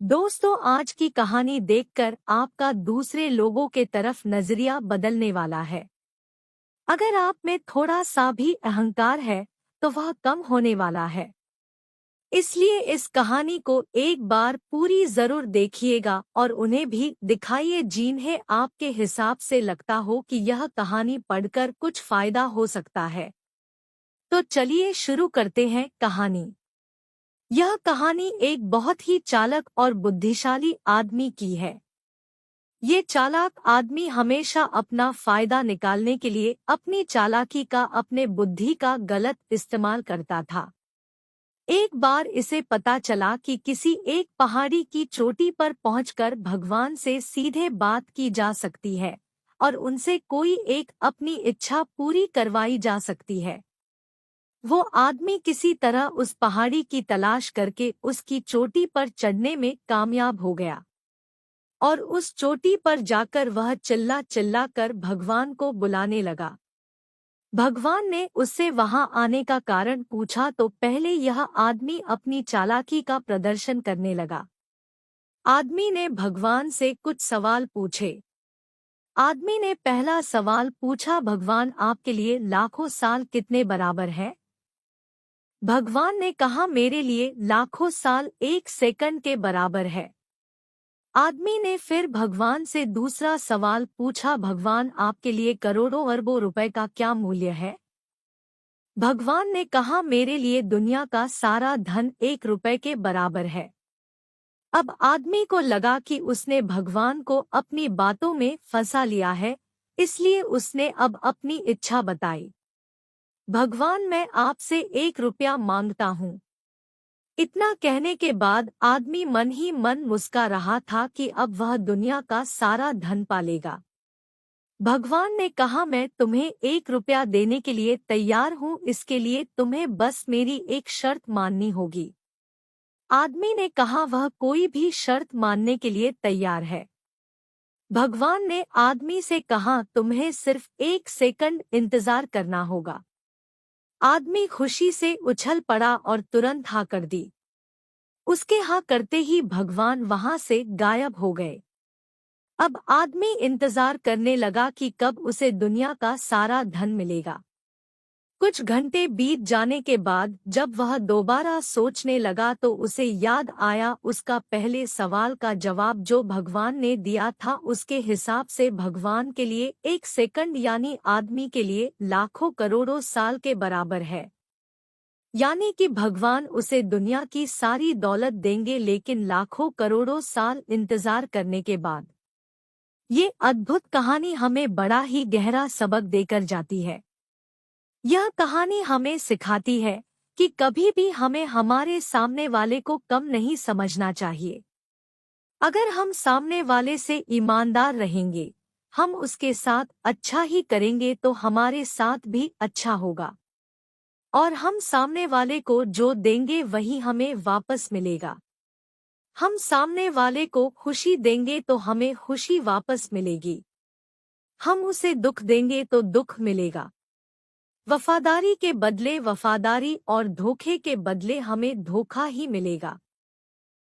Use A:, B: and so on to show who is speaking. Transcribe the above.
A: दोस्तों, आज की कहानी देखकर आपका दूसरे लोगों के तरफ नजरिया बदलने वाला है। अगर आप में थोड़ा सा भी अहंकार है तो वह कम होने वाला है। इसलिए इस कहानी को एक बार पूरी जरूर देखिएगा और उन्हें भी दिखाइए जिन्हें आपके हिसाब से लगता हो कि यह कहानी पढ़कर कुछ फायदा हो सकता है। तो चलिए शुरू करते हैं कहानी। यह कहानी एक बहुत ही चालाक और बुद्धिशाली आदमी की है। ये चालाक आदमी हमेशा अपना फायदा निकालने के लिए अपनी चालाकी का, अपने बुद्धि का गलत इस्तेमाल करता था। एक बार इसे पता चला कि किसी एक पहाड़ी की चोटी पर पहुंचकर भगवान से सीधे बात की जा सकती है और उनसे कोई एक अपनी इच्छा पूरी करवाई जा सकती है। वो आदमी किसी तरह उस पहाड़ी की तलाश करके उसकी चोटी पर चढ़ने में कामयाब हो गया और उस चोटी पर जाकर वह चिल्ला चिल्ला कर भगवान को बुलाने लगा। भगवान ने उससे वहां आने का कारण पूछा तो पहले यह आदमी अपनी चालाकी का प्रदर्शन करने लगा। आदमी ने भगवान से कुछ सवाल पूछे। आदमी ने पहला सवाल पूछा, भगवान आपके लिए लाखों साल कितने बराबर है? भगवान ने कहा, मेरे लिए लाखों साल 1 सेकंड के बराबर है। आदमी ने फिर भगवान से दूसरा सवाल पूछा, भगवान आपके लिए करोड़ों अरबों रुपए का क्या मूल्य है? भगवान ने कहा, मेरे लिए दुनिया का सारा धन 1 रुपए के बराबर है। अब आदमी को लगा कि उसने भगवान को अपनी बातों में फंसा लिया है, इसलिए उसने अब अपनी इच्छा बताई। भगवान, मैं आपसे 1 रुपया मांगता हूँ। इतना कहने के बाद आदमी मन ही मन मुस्का रहा था कि अब वह दुनिया का सारा धन पालेगा। भगवान ने कहा, मैं तुम्हें 1 रुपया देने के लिए तैयार हूँ, इसके लिए तुम्हें बस मेरी एक शर्त माननी होगी। आदमी ने कहा, वह कोई भी शर्त मानने के लिए तैयार है। भगवान ने आदमी से कहा, तुम्हें सिर्फ 1 सेकंड इंतजार करना होगा। आदमी खुशी से उछल पड़ा और तुरंत हाँ कर दी। उसके हाँ करते ही भगवान वहां से गायब हो गए। अब आदमी इंतजार करने लगा कि कब उसे दुनिया का सारा धन मिलेगा। कुछ घंटे बीत जाने के बाद जब वह दोबारा सोचने लगा तो उसे याद आया उसका पहले सवाल का जवाब जो भगवान ने दिया था। उसके हिसाब से भगवान के लिए 1 सेकंड यानी आदमी के लिए लाखों करोड़ों साल के बराबर है। यानी कि भगवान उसे दुनिया की सारी दौलत देंगे, लेकिन लाखों करोड़ों साल इंतजार करने के बाद। ये अद्भुत कहानी हमें बड़ा ही गहरा सबक देकर जाती है। यह कहानी हमें सिखाती है कि कभी भी हमें हमारे सामने वाले को कम नहीं समझना चाहिए। अगर हम सामने वाले से ईमानदार रहेंगे, हम उसके साथ अच्छा ही करेंगे तो हमारे साथ भी अच्छा होगा और हम सामने वाले को जो देंगे वही हमें वापस मिलेगा। हम सामने वाले को खुशी देंगे तो हमें खुशी वापस मिलेगी। हम उसे दुख देंगे तो दुख मिलेगा। वफादारी के बदले वफादारी और धोखे के बदले हमें धोखा ही मिलेगा।